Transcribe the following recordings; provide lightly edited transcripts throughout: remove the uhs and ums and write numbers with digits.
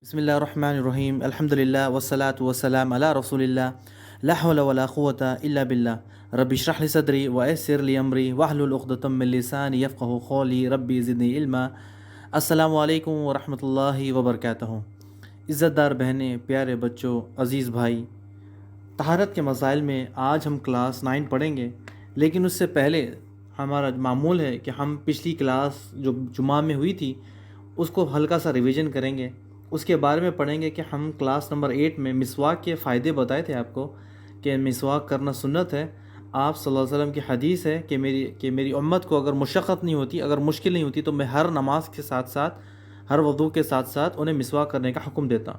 بسم الله الرحمن الرحيم الحمد لله والصلاة والسلام على رسول الله لا حول ولا قوة إلا بالله ربي اشرح لي صدري ويسر لي أمري واحلل عقدة من لساني يفقهوا قولي ربي زدني علما السلام علیکم ورحمۃ اللہ وبرکاتہ۔ عزت دار بہنیں، پیارے بچوں، عزیز بھائی، طہارت کے مسائل میں آج ہم کلاس 9 پڑھیں گے، لیکن اس سے پہلے ہمارا معمول ہے کہ ہم پچھلی کلاس جو جمعہ میں ہوئی تھی اس کو ہلکا سا ریویژن کریں گے، اس کے بارے میں پڑھیں گے کہ ہم کلاس نمبر 8 میں مسواک کے فائدے بتائے تھے آپ کو کہ مسواک کرنا سنت ہے۔ آپ صلی اللہ علیہ وسلم کی حدیث ہے کہ میری امت کو اگر مشقت نہیں ہوتی، اگر مشکل نہیں ہوتی، تو میں ہر نماز کے ساتھ ساتھ، ہر وضو کے ساتھ ساتھ انہیں مسواک کرنے کا حکم دیتا۔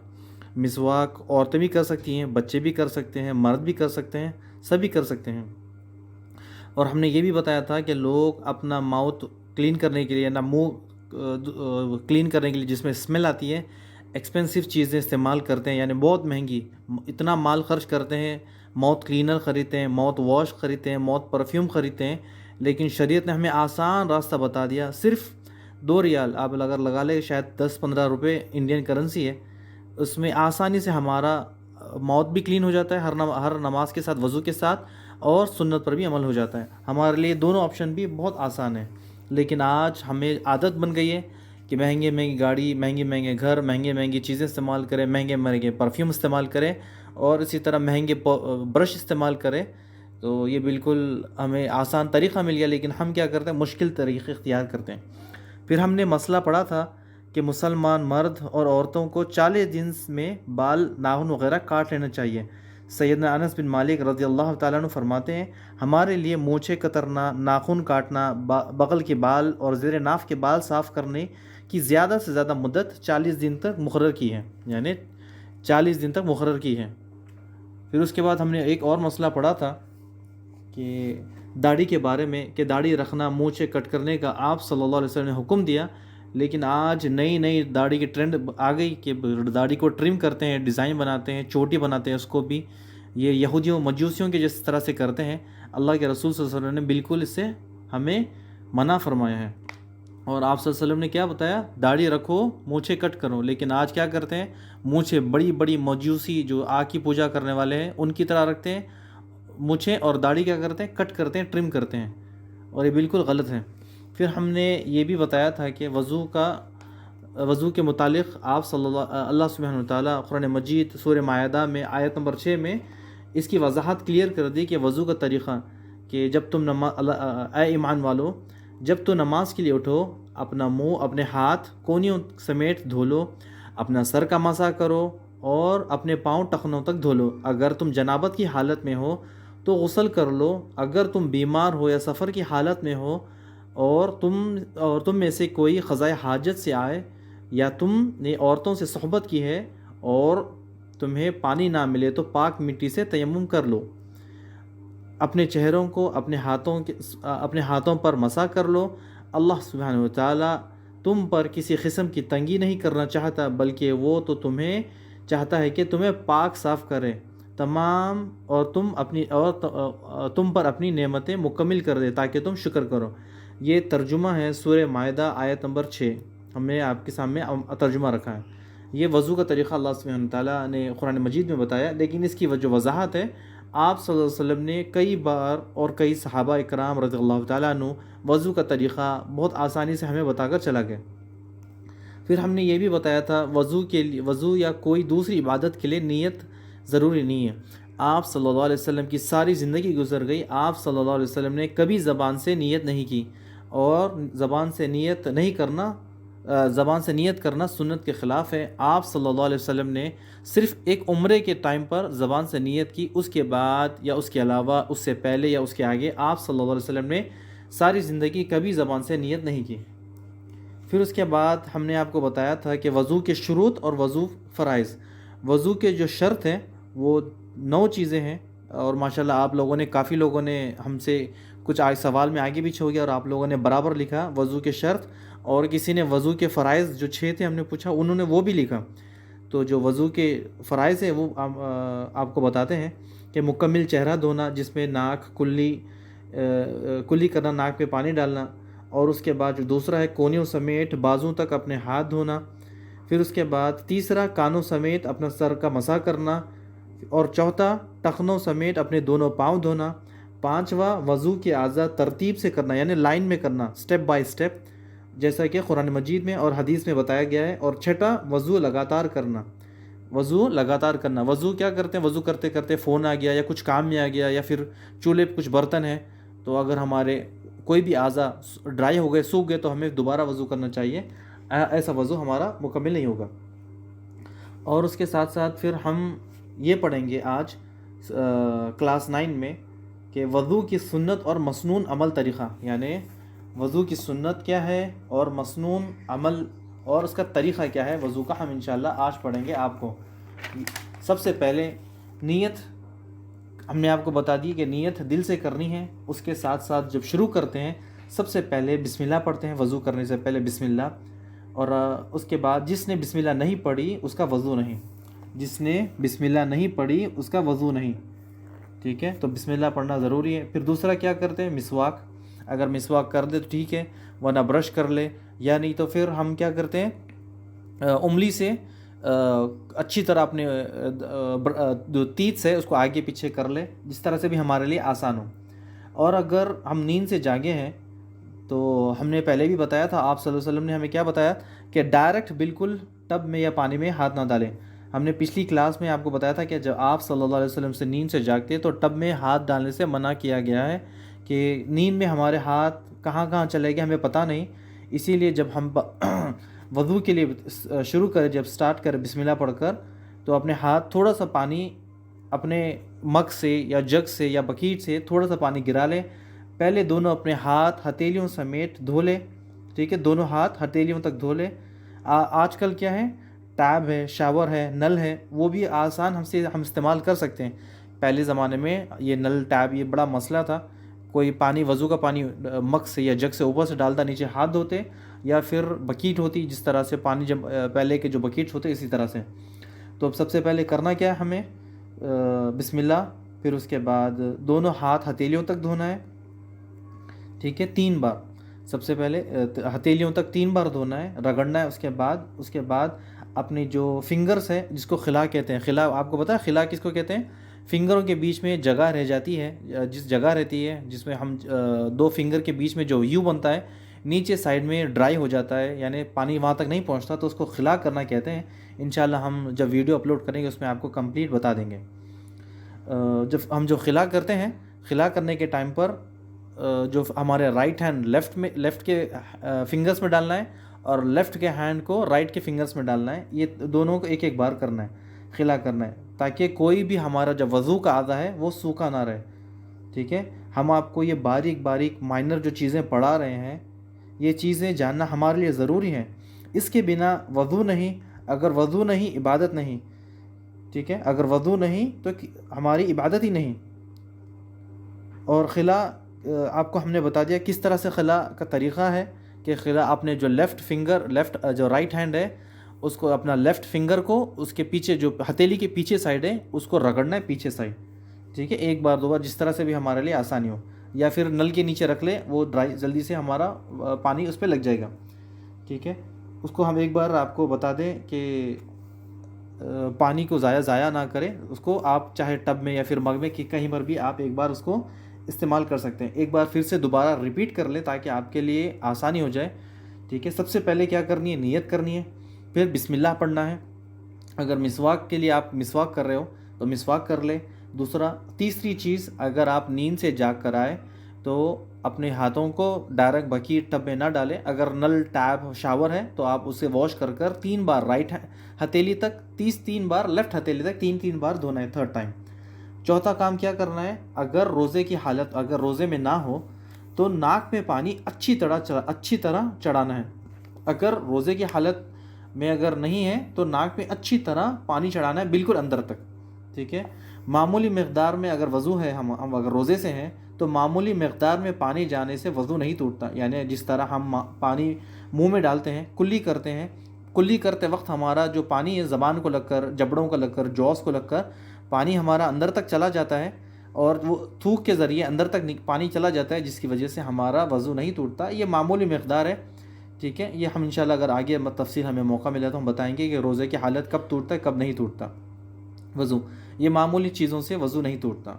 مسواک عورتیں بھی کر سکتی ہیں، بچے بھی کر سکتے ہیں، مرد بھی کر سکتے ہیں، سبھی کر سکتے ہیں۔ اور ہم نے یہ بھی بتایا تھا کہ لوگ اپنا ماؤتھ کلین کرنے کے لیے، منہ کلین کرنے کے لیے جس میں اسمیل آتی ہے، ایکسپینسو چیزیں استعمال کرتے ہیں، یعنی بہت مہنگی، اتنا مال خرچ کرتے ہیں، ماؤتھ کلینر خریدتے ہیں، ماؤتھ واش خریدتے ہیں، ماؤتھ پرفیوم خریدتے ہیں، لیکن شریعت نے ہمیں آسان راستہ بتا دیا۔ صرف 2 ریال آپ اگر لگا لے، شاید 10-15 روپے انڈین کرنسی ہے، اس میں آسانی سے ہمارا ماؤتھ بھی کلین ہو جاتا ہے، ہر نماز کے ساتھ، وضو کے ساتھ، اور سنت پر بھی عمل ہو جاتا ہے۔ ہمارے لیے دونوں آپشن بھی بہت آسان ہیں، لیکن آج ہمیں عادت بن گئی ہے کہ مہنگی گاڑی، مہنگے گھر، مہنگی چیزیں استعمال کریں، مہنگے پرفیوم استعمال کریں، اور اسی طرح مہنگے برش استعمال کریں۔ تو یہ بالکل ہمیں آسان طریقہ مل گیا، لیکن ہم کیا کرتے ہیں؟ مشکل طریقے اختیار کرتے ہیں۔ پھر ہم نے مسئلہ پڑھا تھا کہ مسلمان مرد اور عورتوں کو 40 دن میں بال، ناخن وغیرہ کاٹ لینا چاہیے۔ سیدنا انس بن مالک رضی اللہ تعالیٰ عنہ فرماتے ہیں، ہمارے لیے مونچھیں کترنا، ناخن کاٹنا، بغل کے بال اور زیر ناف کے بال صاف کرنے کی زیادہ سے زیادہ مدت 40 دن تک مقرر کی ہے، یعنی 40 دن تک مقرر کی ہے۔ پھر اس کے بعد ہم نے ایک اور مسئلہ پڑھا تھا کہ داڑھی کے بارے میں، کہ داڑھی رکھنا، مونچھیں کٹ کرنے کا آپ صلی اللہ علیہ وسلم نے حکم دیا، لیکن آج نئی داڑھی کی ٹرینڈ آ گئی کہ داڑھی کو ٹرم کرتے ہیں، ڈیزائن بناتے ہیں، چوٹی بناتے ہیں اس کو بھی، یہ یہودیوں مجوسیوں کے جس طرح سے کرتے ہیں۔ اللہ کے رسول صلی اللہ علیہ وسلم نے بالکل اس سے ہمیں منع فرمایا ہے، اور آپ صلی اللہ علیہ وسلم نے کیا بتایا؟ داڑھی رکھو، مونچھیں کٹ کرو۔ لیکن آج کیا کرتے ہیں؟ مونچھیں بڑی مجوسی جو آگ کی پوجا کرنے والے ہیں ان کی طرح رکھتے ہیں مونچھیں، اور داڑھی کیا کرتے ہیں؟ کٹ کرتے ہیں، ٹرم کرتے ہیں، اور یہ بالکل غلط ہے۔ پھر ہم نے یہ بھی بتایا تھا کہ وضو کے متعلق آپ اللہ سبحانہ وتعالیٰ قرآن مجید سورہ مائدہ میں آیت نمبر 6 میں اس کی وضاحت کلیئر کر دی کہ وضو کا طریقہ، کہ جب تم اے ایمان والو، جب تو نماز کے لیے اٹھو، اپنا منہ، اپنے ہاتھ کونیوں سمیت دھو لو، اپنا سر کا مسح کرو، اور اپنے پاؤں ٹخنوں تک دھو لو۔ اگر تم جنابت کی حالت میں ہو تو غسل کر لو، اگر تم بیمار ہو یا سفر کی حالت میں ہو، اور تم میں سے کوئی قضائے حاجت سے آئے، یا تم نے عورتوں سے صحبت کی ہے اور تمہیں پانی نہ ملے، تو پاک مٹی سے تیمم کر لو، اپنے چہروں کو اپنے ہاتھوں پر مسح کر لو۔ اللہ سبحانہ وتعالیٰ تم پر کسی قسم کی تنگی نہیں کرنا چاہتا، بلکہ وہ تو تمہیں چاہتا ہے کہ تمہیں پاک صاف کرے اور تم پر اپنی نعمتیں مکمل کر دے تاکہ تم شکر کرو۔ یہ ترجمہ ہے سورہ مائدہ آیت نمبر 6، ہم نے آپ کے سامنے ترجمہ رکھا ہے۔ یہ وضو کا طریقہ اللہ سبحانہ وتعالیٰ نے قرآن مجید میں بتایا، لیکن اس کی جو وضاحت ہے، آپ صلی اللہ علیہ وسلم نے کئی بار اور کئی صحابہ اکرام رضی اللہ تعالیٰ عنہ وضو کا طریقہ بہت آسانی سے ہمیں بتا کر چلا گیا۔ پھر ہم نے یہ بھی بتایا تھا وضو یا کوئی دوسری عبادت کے لیے نیت ضروری نہیں ہے۔ آپ صلی اللہ علیہ وسلم کی ساری زندگی گزر گئی، آپ صلی اللہ علیہ وسلم نے کبھی زبان سے نیت نہیں کی، اور زبان سے نیت کرنا سنت کے خلاف ہے۔ آپ صلی اللہ علیہ وسلم نے صرف ایک عمرے کے ٹائم پر زبان سے نیت کی، اس کے بعد یا اس کے علاوہ، اس سے پہلے یا اس کے آگے آپ صلی اللہ علیہ وسلم نے ساری زندگی کبھی زبان سے نیت نہیں کی۔ پھر اس کے بعد ہم نے آپ کو بتایا تھا کہ وضو کے شروط اور وضو فرائض۔ وضو کے جو شرط ہیں وہ 9 چیزیں ہیں، اور ماشاءاللہ آپ لوگوں نے، کافی لوگوں نے ہم سے کچھ سوال میں آگے پیچھے ہو گیا، اور آپ لوگوں نے برابر لکھا وضو کے شرط، اور کسی نے وضو کے فرائض جو 6 تھے ہم نے پوچھا، انہوں نے وہ بھی لکھا۔ تو جو وضو کے فرائض ہیں وہ آپ کو بتاتے ہیں کہ مکمل چہرہ دھونا، جس میں ناک کلی کرنا، ناک پہ پانی ڈالنا، اور اس کے بعد جو دوسرا ہے کونیوں سمیت بازوں تک اپنے ہاتھ دھونا۔ پھر اس کے بعد تیسرا کانوں سمیت اپنا سر کا مسح کرنا، اور چوتھا ٹخنوں سمیت اپنے دونوں پاؤں دھونا، پانچواں وضو کے اعضاء ترتیب سے کرنا یعنی لائن میں کرنا، سٹیپ بائی سٹیپ، جیسا کہ قرآن مجید میں اور حدیث میں بتایا گیا ہے، اور چھٹا وضو لگاتار کرنا، وضو لگاتار کرنا۔ وضو کیا کرتے ہیں، وضو کرتے کرتے فون آ گیا یا کچھ کام میں آ گیا یا پھر چولہے پہ کچھ برتن ہے، تو اگر ہمارے کوئی بھی اعضاء ڈرائی ہو گئے، سوکھ گئے، تو ہمیں دوبارہ وضو کرنا چاہیے، ایسا وضو ہمارا مکمل نہیں ہوگا۔ اور اس کے ساتھ ساتھ پھر ہم یہ پڑھیں گے آج کلاس 9 میں کہ وضو کی سنت اور مسنون عمل طریقہ، یعنی وضو کی سنت کیا ہے اور مسنون عمل اور اس کا طریقہ کیا ہے وضو کا، ہم انشاءاللہ آج پڑھیں گے آپ کو۔ سب سے پہلے نیت ہم نے آپ کو بتا دی کہ نیت دل سے کرنی ہے۔ اس کے ساتھ ساتھ جب شروع کرتے ہیں سب سے پہلے بسم اللہ پڑھتے ہیں، وضو کرنے سے پہلے بسم اللہ، اور اس کے بعد جس نے بسم اللہ نہیں پڑھی اس کا وضو نہیں، جس نے بسم اللہ نہیں پڑھی اس کا وضو نہیں، ٹھیک ہے؟ تو بسم اللہ پڑھنا ضروری ہے۔ پھر دوسرا کیا کرتے ہیں، مسواک، اگر مسواک کر دے تو ٹھیک ہے، ورنہ برش کر لے، یا نہیں تو پھر ہم کیا کرتے ہیں، انگلی سے اچھی طرح اپنے جو تیت سے اس کو آگے پیچھے کر لے، جس طرح سے بھی ہمارے لیے آسان ہو۔ اور اگر ہم نیند سے جاگے ہیں تو ہم نے پہلے بھی بتایا تھا، آپ صلی اللہ علیہ وسلم نے ہمیں کیا بتایا کہ ڈائریکٹ بالکل ٹب میں یا پانی میں ہاتھ نہ ڈالیں۔ ہم نے پچھلی کلاس میں آپ کو بتایا تھا کہ جب آپ صلی اللہ علیہ وسلم سے نیند سے جاگتے ہیں تو ٹب میں ہاتھ ڈالنے سے منع کیا گیا ہے، کہ نیند میں ہمارے ہاتھ کہاں کہاں چلے گئے ہمیں پتہ نہیں، اسی لیے جب ہم وضو کے لیے شروع کریں، جب سٹارٹ کریں بسم اللہ پڑھ کر، تو اپنے ہاتھ تھوڑا سا پانی اپنے مگ سے یا جگ سے یا بکیٹ سے تھوڑا سا پانی گرا لیں، پہلے دونوں اپنے ہاتھ ہتھیلیوں سمیت دھو لے، ٹھیک ہے؟ دونوں ہاتھ ہتھیلیوں تک دھو لے۔ آج کل کیا ہے، ٹیب ہے، شاور ہے، نل ہے، وہ بھی آسان ہم استعمال کر سکتے ہیں۔ پہلے زمانے میں یہ نل ٹیب یہ بڑا مسئلہ تھا، کوئی پانی وضو کا پانی مگ سے یا جگ سے اوپر سے ڈالتا، نیچے ہاتھ دھوتے، یا پھر بکیٹ ہوتی جس طرح سے پانی جب پہلے کے جو بکیٹس ہوتے اسی طرح سے۔ تو اب سب سے پہلے کرنا کیا ہے ہمیں، بسم اللہ، پھر اس کے بعد دونوں ہاتھ ہتھیلیوں تک دھونا ہے، ٹھیک ہے؟ 3 بار، سب سے پہلے ہتھیلیوں تک 3 بار دھونا ہے، رگڑنا ہے۔ اس کے بعد اپنی جو فنگرز ہے جس کو خلا کہتے ہیں، خلا آپ کو پتہ ہے خلا کس کو کہتے ہیں؟ فنگروں کے بیچ میں جگہ رہ جاتی ہے، جس جگہ رہتی ہے جس میں ہم 2 فنگر کے بیچ میں جو یو بنتا ہے، نیچے سائڈ میں ڈرائی ہو جاتا ہے، یعنی پانی وہاں تک نہیں پہنچتا، تو اس کو خلا کرنا کہتے ہیں۔ انشاءاللہ ہم جب ویڈیو اپلوڈ کریں گے اس میں آپ کو کمپلیٹ بتا دیں گے۔ جب ہم جو خلا کرتے ہیں، خلا کرنے کے ٹائم پر جو ہمارے رائٹ ہینڈ لیفٹ کے فنگرز میں ڈالنا ہے، اور لیفٹ کے ہینڈ کو رائٹ کے فنگرز میں ڈالنا ہے، یہ دونوں کو ایک ایک بار کرنا ہے، خلا کرنا ہے، تاکہ کوئی بھی ہمارا جب وضو کا اعضا ہے وہ سوکھا نہ رہے، ٹھیک ہے؟ ہم آپ کو یہ باریک باریک مائنر جو چیزیں پڑھا رہے ہیں، یہ چیزیں جاننا ہمارے لیے ضروری ہیں۔ اس کے بنا وضو نہیں، اگر وضو نہیں عبادت نہیں، ٹھیک ہے؟ اگر وضو نہیں تو ہماری عبادت ہی نہیں۔ اور خلا آپ کو ہم نے بتا دیا کس طرح سے خلا کا طریقہ ہے، کہ خلا اپنے جو جو رائٹ ہینڈ ہے اس کو، اپنا لیفٹ فنگر کو اس کے پیچھے جو ہتھیلی کے پیچھے سائڈ ہے اس کو رگڑنا ہے، پیچھے سائڈ، ٹھیک ہے؟ 1 بار 2 بار، جس طرح سے بھی ہمارے لیے آسانی ہو، یا پھر نل کے نیچے رکھ لے، وہ ڈرائی جلدی سے ہمارا پانی اس پہ لگ جائے گا، ٹھیک ہے؟ اس کو ہم ایک بار آپ کو بتا دیں کہ پانی کو ضائع نہ کریں، اس کو آپ چاہے ٹب میں یا پھر مگ میں کہیں پر بھی آپ ایک بار اس کو استعمال کر سکتے ہیں۔ ایک بار پھر سے دوبارہ ریپیٹ کر لیں تاکہ آپ کے لیے آسانی ہو جائے، ٹھیک ہے؟ سب سے پہلے کیا کرنی ہے، نیت کرنی ہے، پھر بسم اللہ پڑھنا ہے۔ اگر مسواک کے لیے آپ مسواک کر رہے ہو تو مسواک کر لیں۔ تیسری چیز، اگر آپ نیند سے جاگ کر آئے تو اپنے ہاتھوں کو ڈائریکٹ بکیٹ ٹب میں نہ ڈالیں، اگر نل ٹیب شاور ہے تو آپ اسے واش کر 3 بار رائٹ ہتھیلی تک، 3 بار لیفٹ ہتھیلی تک، 3 بار دھونا ہے، 3rd ٹائم۔ چوتھا کام کیا کرنا ہے، اگر روزے میں نہ ہو تو ناک میں پانی اچھی طرح چڑھانا ہے۔ اگر روزے کی حالت میں اگر نہیں ہے تو ناک میں اچھی طرح پانی چڑھانا ہے، بالکل اندر تک، ٹھیک ہے؟ معمولی مقدار میں اگر وضو ہے، ہم اگر روزے سے ہیں تو معمولی مقدار میں پانی جانے سے وضو نہیں ٹوٹتا، یعنی جس طرح ہم پانی منہ میں ڈالتے ہیں، کلی کرتے ہیں، کلی کرتے وقت ہمارا جو پانی ہے زبان کو لگ کر، جبڑوں کو لگ کر، جوز کو لگ کر پانی ہمارا اندر تک چلا جاتا ہے، اور وہ تھوک کے ذریعے اندر تک پانی چلا جاتا ہے، جس کی وجہ سے ہمارا وضو نہیں ٹوٹتا۔ یہ معمولی مقدار ہے، ٹھیک ہے، یہ ہم انشاءاللہ اگر آگے تفصیل ہمیں موقع ملا تو ہم بتائیں گے کہ روزے کی حالت کب ٹوٹتا ہے کب نہیں ٹوٹتا وضو. یہ معمولی چیزوں سے وضو نہیں ٹوٹتا،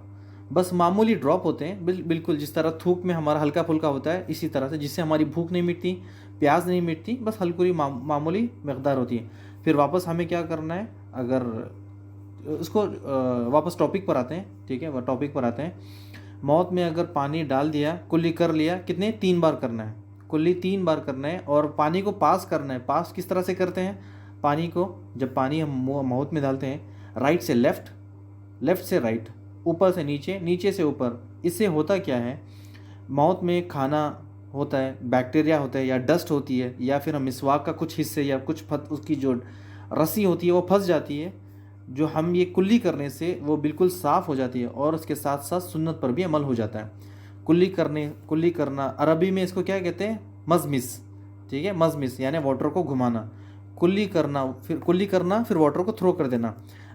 بس معمولی ڈراپ ہوتے ہیں، بالکل جس طرح تھوک میں ہمارا ہلکا پھلکا ہوتا ہے، اسی طرح سے جس سے ہماری بھوک نہیں مٹتی، پیاس نہیں مٹتی، بس ہلکی معمولی مقدار ہوتی ہے. پھر واپس ہمیں کیا کرنا ہے، اگر اس کو واپس ٹاپک پر آتے ہیں. ٹھیک ہے، وہ ٹاپک پر آتے ہیں. موت میں اگر پانی ڈال دیا، کلی کر لیا، کتنے 3 بار کرنا ہے، کلی 3 بار کرنا ہے. اور پانی کو پاس کرنا ہے. پاس کس طرح سے کرتے ہیں پانی کو؟ جب پانی ہم موت میں ڈالتے ہیں، رائٹ سے لیفٹ، لیفٹ سے رائٹ، اوپر سے نیچے، نیچے سے اوپر. اس سے ہوتا کیا ہے، موت میں کھانا ہوتا ہے، بیکٹیریا ہوتا ہے، یا ڈسٹ ہوتی ہے، یا پھر ہم مسواک کا کچھ حصے یا کچھ اس کی جو رسی ہوتی ہے وہ پھنس جاتی ہے. جو ہم یہ کلی کرنے سے وہ بالکل صاف ہو جاتی ہے، اور اس کے ساتھ ساتھ سنت پر بھی عمل ہو جاتا ہے. کلی کرنا عربی میں اس کو کیا کہتے ہیں؟ مزمس. ٹھیک ہے، مزمس یعنی واٹر کو گھمانا. کلی کرنا پھر واٹر کو تھرو کر دینا.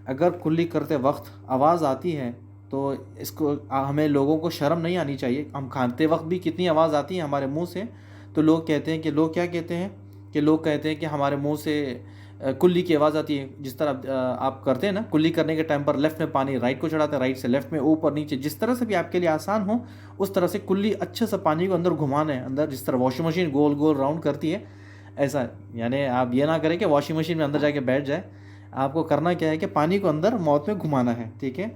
اگر کلی کرتے وقت آواز آتی ہے تو اس کو ہمیں لوگوں کو شرم نہیں آنی چاہیے. ہم کھاتے وقت بھی کتنی آواز آتی ہے ہمارے منہ سے، تو لوگ کہتے ہیں کہ لوگ کہتے ہیں کہ ہمارے منہ سے کلی کی آواز آتی ہے. جس طرح آپ کرتے ہیں نا کلی کرنے کے ٹائم پر لیفٹ میں پانی رائٹ کو چڑھاتے ہیں، رائٹ سے لیفٹ میں، اوپر نیچے، جس طرح سے بھی آپ کے لیے آسان ہو اس طرح سے کلی اچھے سے پانی کو اندر گھمانا ہے. اندر جس طرح واشنگ مشین گول گول راؤنڈ کرتی ہے ایسا. یعنی آپ یہ نہ کریں کہ واشنگ مشین میں اندر جا کے بیٹھ جائے. آپ کو کرنا کیا ہے کہ پانی کو اندر موت میں گھمانا ہے. ٹھیک ہے،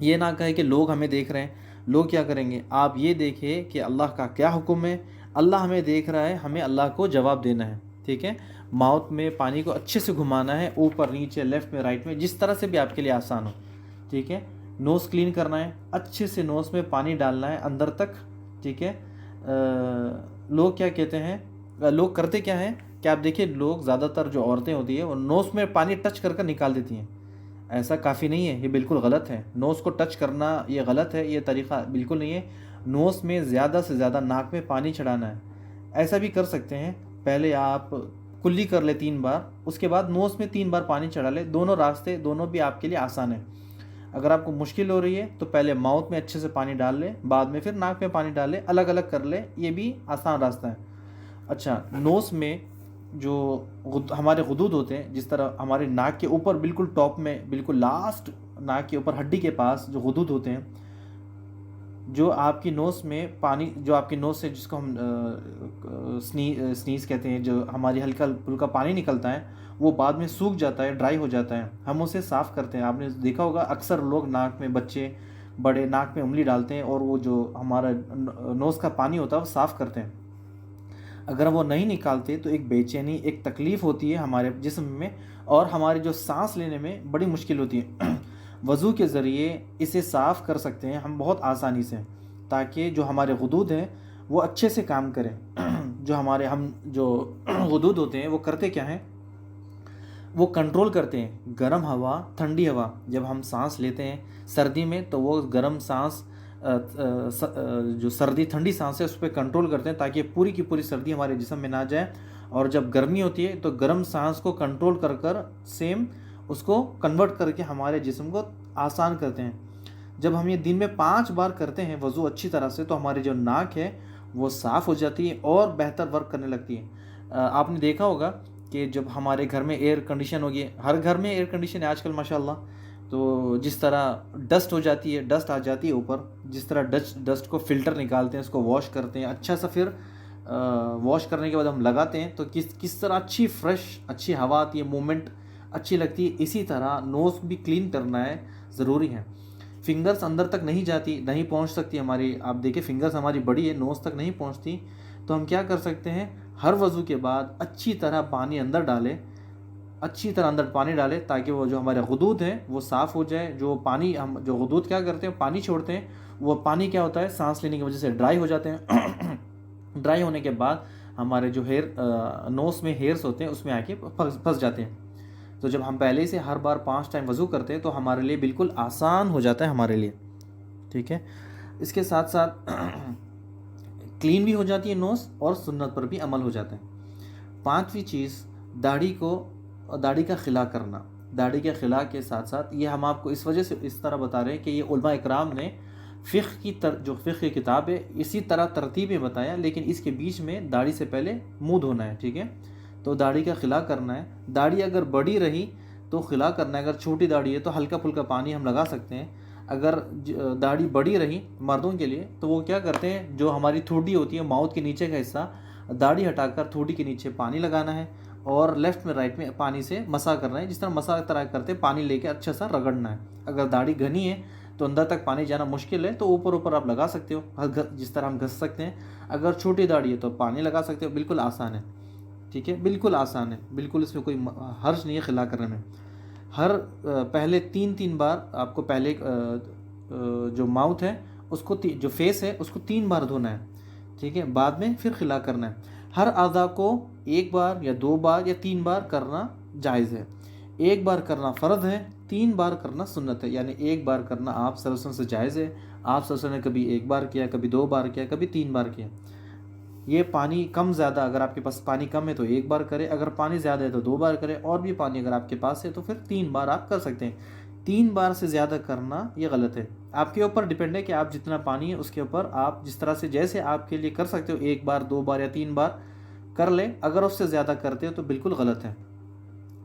یہ نہ کہے کہ لوگ ہمیں دیکھ رہے ہیں. لوگ کیا کریں گے؟ آپ یہ دیکھیں کہ اللہ کا کیا حکم ہے. اللہ ہمیں دیکھ رہا ہے، ہمیں اللہ کو جواب دینا ہے. ٹھیک ہے، موت میں پانی کو اچھے سے گھمانا ہے، اوپر نیچے لیفٹ میں رائٹ میں، جس طرح سے بھی آپ کے لیے آسان ہو. ٹھیک ہے، نوز کلین کرنا ہے، اچھے سے نوز میں پانی ڈالنا ہے اندر تک. ٹھیک ہے، لوگ کیا کہتے ہیں، لوگ کرتے کیا ہیں کہ آپ دیکھیں، لوگ زیادہ تر جو عورتیں ہوتی ہیں وہ نوز میں پانی ٹچ کر نکال دیتی ہیں. ایسا کافی نہیں ہے، یہ بالکل غلط ہے. نوز کو ٹچ کرنا یہ غلط ہے، یہ طریقہ بالکل نہیں ہے. نوز میں زیادہ سے زیادہ ناک میں پانی چڑھانا ہے. ایسا بھی کر سکتے ہیں، پہلے آپ کلی کر لے 3 بار، اس کے بعد نوز میں 3 بار پانی چڑھا لے. دونوں راستے دونوں بھی آپ کے لیے آسان ہیں. اگر آپ کو مشکل ہو رہی ہے تو پہلے ماؤتھ میں اچھے سے پانی ڈال لے، بعد میں پھر ناک میں پانی ڈال لے، الگ الگ کر لے. یہ بھی آسان راستہ ہے. اچھا، نوز میں جو ہمارے غدود ہوتے ہیں، جس طرح ہمارے ناک کے اوپر بالکل ٹاپ میں، بالکل لاسٹ ناک کے اوپر ہڈی کے پاس جو غدود ہوتے ہیں، جو آپ کی نوز میں پانی، جو آپ کی نوز سے جس کو ہم سنیز کہتے ہیں، جو ہماری ہلکا پھلکا پانی نکلتا ہے، وہ بعد میں سوکھ جاتا ہے، ڈرائی ہو جاتا ہے. ہم اسے صاف کرتے ہیں. آپ نے دیکھا ہوگا اکثر لوگ ناک میں، بچے بڑے ناک میں انگلی ڈالتے ہیں اور وہ جو ہمارا نوز کا پانی ہوتا ہے وہ صاف کرتے ہیں. اگر وہ نہیں نکالتے تو ایک بے چینی، ایک تکلیف ہوتی ہے ہمارے جسم میں، اور ہمارے جو سانس لینے میں بڑی مشکل ہوتی ہے. وضو کے ذریعے اسے صاف کر سکتے ہیں ہم بہت آسانی سے، تاکہ جو ہمارے غدود ہیں وہ اچھے سے کام کریں. جو غدود ہوتے ہیں وہ کرتے کیا ہیں، وہ کنٹرول کرتے ہیں گرم ہوا، ٹھنڈی ہوا. جب ہم سانس لیتے ہیں سردی میں تو وہ گرم سانس، جو سردی ٹھنڈی سانس ہے اس پہ کنٹرول کرتے ہیں، تاکہ پوری کی پوری سردی ہمارے جسم میں نہ جائے. اور جب گرمی ہوتی ہے تو گرم سانس کو کنٹرول کر سیم اس کو کنورٹ کر کے ہمارے جسم کو آسان کرتے ہیں. جب ہم یہ دن میں 5 بار کرتے ہیں وضو اچھی طرح سے، تو ہماری جو ناک ہے وہ صاف ہو جاتی ہے اور بہتر ورک کرنے لگتی ہے. آپ نے دیکھا ہوگا کہ جب ہمارے گھر میں ایئر کنڈیشن ہوگی، ہر گھر میں ایئر کنڈیشن ہے آج کل ماشاءاللہ، تو جس طرح ڈسٹ ہو جاتی ہے، ڈسٹ آ جاتی ہے اوپر، جس طرح ڈسٹ کو فلٹر نکالتے ہیں، اس کو واش کرتے ہیں اچھا سا، پھر واش کرنے کے بعد ہم لگاتے ہیں تو کس طرح اچھی فریش اچھی ہوا آتی ہے، مومنٹ اچھی لگتی ہے. اسی طرح نوز بھی کلین کرنا ہے، ضروری ہے. فنگرز اندر تک نہیں جاتی، نہیں پہنچ سکتی ہماری. آپ دیکھیں فنگرز ہماری بڑی ہے، نوز تک نہیں پہنچتی. تو ہم کیا کر سکتے ہیں، ہر وضو کے بعد اچھی طرح پانی اندر ڈالیں، اچھی طرح اندر پانی ڈالیں، تاکہ وہ جو ہمارے غدود ہیں وہ صاف ہو جائے. جو پانی ہم جو غدود کیا کرتے ہیں، پانی چھوڑتے ہیں، وہ پانی کیا ہوتا ہے، سانس لینے کی وجہ سے ڈرائی ہو جاتے ہیں. ڈرائی ہونے کے بعد ہمارے جو نوز میں ہیئرس ہوتے ہیں اس میں آ کے پھنس جاتے ہیں. تو جب ہم پہلے سے ہر بار 5 ٹائم وضو کرتے ہیں تو ہمارے لیے بالکل آسان ہو جاتا ہے ہمارے لیے. ٹھیک ہے، اس کے ساتھ ساتھ کلین بھی ہو جاتی ہے نوز، اور سنت پر بھی عمل ہو جاتا ہے. 5ویں چیز، داڑھی کا خلا کرنا. داڑھی کے خلا کے ساتھ ساتھ یہ ہم آپ کو اس وجہ سے اس طرح بتا رہے ہیں کہ یہ علماء اکرام نے جو فقہ کی کتاب ہے اسی طرح ترتیب میں بتایا، لیکن اس کے بیچ میں داڑھی سے پہلے منہ دھونا ہے، ٹھیک ہے؟ تو داڑھی کا خلا کرنا ہے، داڑھی اگر بڑی رہی تو خلا کرنا ہے، اگر چھوٹی داڑھی ہے تو ہلکا پھلکا پانی ہم لگا سکتے ہیں۔ اگر داڑھی بڑی رہی مردوں کے لیے تو وہ کیا کرتے ہیں، جو ہماری ٹھوڈی ہوتی ہے، ماؤتھ کے نیچے کا حصہ، داڑھی ہٹا کر ٹھوڈی کے نیچے پانی لگانا ہے اور لیفٹ میں رائٹ میں پانی سے مسا کرنا ہے، جس طرح مسا طرح کرتے پانی لے کے اچھا سا رگڑنا ہے۔ اگر داڑھی گھنی ہے تو اندر تک پانی جانا مشکل ہے تو اوپر اوپر آپ لگا سکتے ہو، جس طرح ہم گھس سکتے ہیں۔ اگر چھوٹی داڑھی ہے تو پانی لگا سکتے ہو، بالکل آسان ہے، ٹھیک ہے؟ بالکل آسان ہے، بالکل اس میں کوئی حرج نہیں ہے خلا کرنے میں۔ پہلے تین بار آپ کو پہلے جو ماؤتھ ہے اس کو، جو فیس ہے اس کو 3 بار دھونا ہے، ٹھیک ہے؟ بعد میں پھر خلا کرنا ہے۔ ہر اعضاء کو 1 بار یا 2 بار یا 3 بار کرنا جائز ہے۔ 1 بار کرنا فرض ہے، 3 بار کرنا سنت ہے، یعنی 1 بار کرنا آپ صلی اللہ علیہ وسلم سے جائز ہے۔ آپ صلی اللہ علیہ وسلم نے کبھی 1 بار کیا، کبھی 2 بار کیا، کبھی 3 بار کیا۔ یہ پانی کم زیادہ، اگر آپ کے پاس پانی کم ہے تو 1 بار کرے، اگر پانی زیادہ ہے تو 2 بار کرے، اور بھی پانی اگر آپ کے پاس ہے تو پھر 3 بار آپ کر سکتے ہیں۔ 3 بار سے زیادہ کرنا یہ غلط ہے۔ آپ کے اوپر ڈیپینڈ ہے کہ آپ جتنا پانی ہے اس کے اوپر آپ جس طرح سے، جیسے آپ کے لیے کر سکتے ہو، 1 بار 2 بار یا 3 بار کر لیں۔ اگر اس سے زیادہ کرتے ہو تو بالکل غلط ہے۔